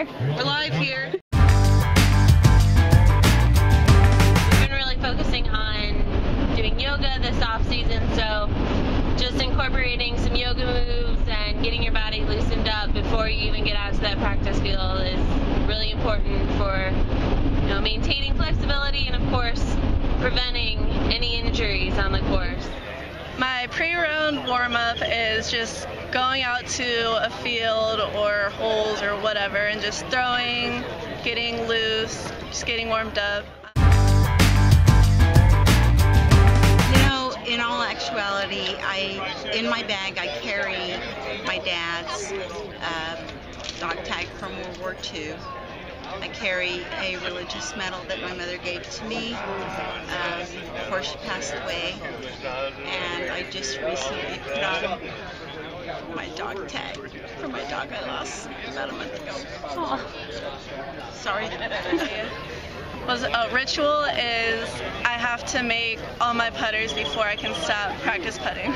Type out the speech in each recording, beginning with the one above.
there. We're live here. We've been really focusing on doing yoga this off season, so just incorporating some yoga moves and getting your body loosened up before you even get out to that practice field is really important for, maintaining flexibility and, of course, preventing any injuries on the course. My pre-round warm-up is just going out to a field or holes or whatever and just throwing, getting loose, just getting warmed up. In all actuality, in my bag I carry my dad's dog tag from World War II. I carry a religious medal that my mother gave to me before she passed away, and I just recently put on my dog tag for my dog I lost about a month ago. Aww. Sorry. A ritual is I have to make all my putters before I can stop practice putting.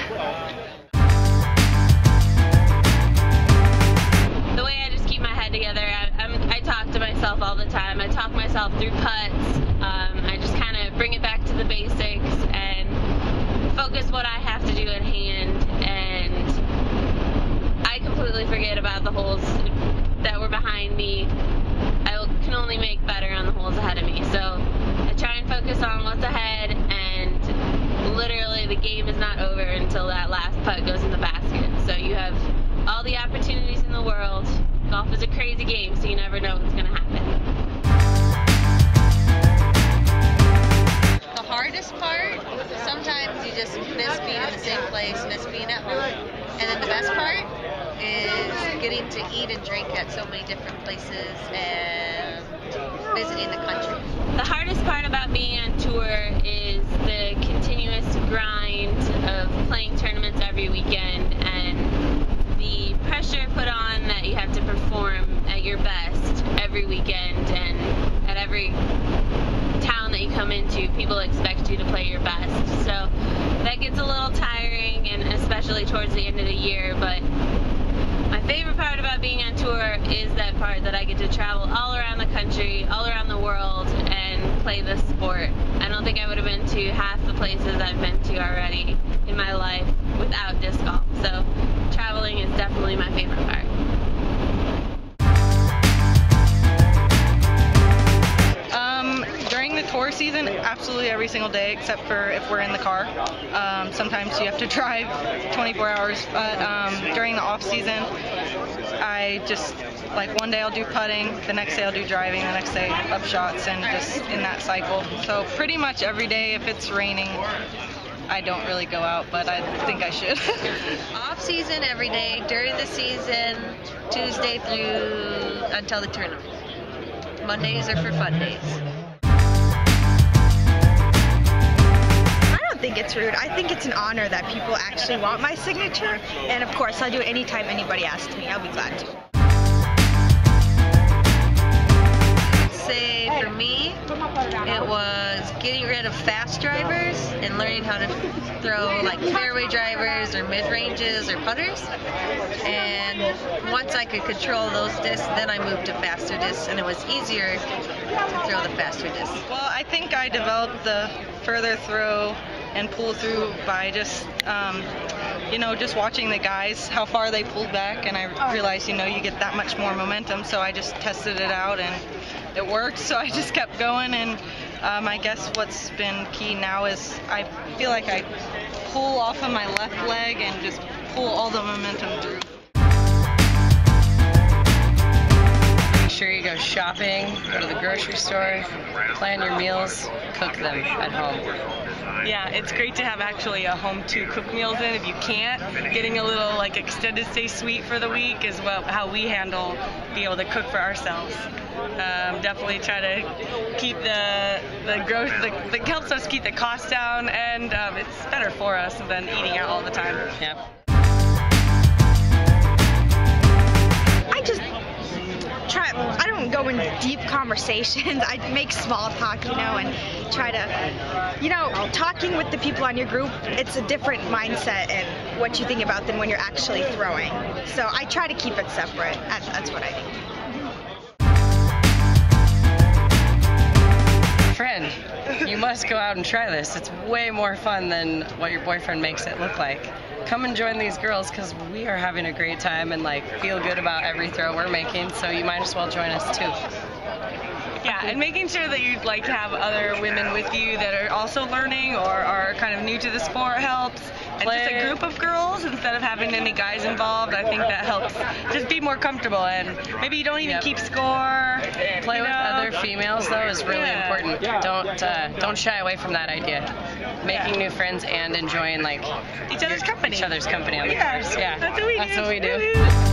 The way I just keep my head together, I talk to myself all the time. I talk myself through putts. I just kind of bring it back to the basics and focus what I have to do at hand, and I completely forget about the holes that were behind me. I can only make better on the holes ahead of me. So I try and focus on what's ahead, and literally the game is not over until that last putt goes in the basket. So you have all the opportunities in the world. Golf is a crazy game, so you never know what's going to happen. The hardest part, sometimes you just miss being in the same place, miss being at home. And then the best part is getting to eat and drink at so many different places and visiting the country. The hardest part about being on tour is the continuous grind of playing tournaments every weekend and the pressure put on that you have to perform at your best every weekend, and at every town that you come into, people expect you to play your best. So that gets a little tiring, and especially towards the end of the year, but my favorite part about being on tour is that part that I get to travel all around the country, all around the world, and play this sport. I don't think I would have been to half the places I've been to already in my life without disc golf. So traveling is definitely my favorite part. During the tour season, absolutely every single day except for if we're in the car. Sometimes you have to drive 24 hours, but during the off season, I just, one day I'll do putting, the next day I'll do driving, the next day up shots, and just in that cycle. So pretty much every day. If it's raining, I don't really go out, but I think I should. Off season every day, during the season, Tuesday through until the tournament. Mondays are for fun days. I don't think it's rude. I think it's an honor that people actually want my signature, and of course I'll do it anytime anybody asks me. I'll be glad to. I'd say for me, it was getting rid of fast drivers and learning how to throw fairway drivers or mid-ranges or putters. And once I could control those discs, then I moved to faster discs, and it was easier to throw the faster discs. Well, I think I developed the further throw and pull through by just, just watching the guys, how far they pulled back, and I realized, you get that much more momentum, so I just tested it out, and it worked, so I just kept going, and I guess what's been key now is I feel like I pull off of my left leg and just pull all the momentum through. Make sure you go shopping, go to the grocery store, plan your meals, cook them at home. Yeah, it's great to have actually a home to cook meals in if you can't. Getting a little extended stay suite for the week is how we handle being able to cook for ourselves. Definitely try to keep the growth, that helps us keep the costs down, and it's better for us than eating out all the time. Yeah. I don't go in deep conversations. I make small talk, and try to, talking with the people on your group, it's a different mindset and what you think about them when you're actually throwing. So I try to keep it separate. That's what I think. must go out and try this. It's way more fun than what your boyfriend makes it look like. Come and join these girls because we are having a great time and like feel good about every throw we're making, so you might as well join us too. Yeah, and making sure that you like have other women with you that are also learning or are kind of new to the sport helps. And just a group of girls instead of having any guys involved, I think that helps just be more comfortable, and maybe you don't even keep score. Play with other females though is really important. Don't shy away from that idea. Making new friends and enjoying like each other's company. Each other's company on the course. Yeah, that's what we do. That's what we do.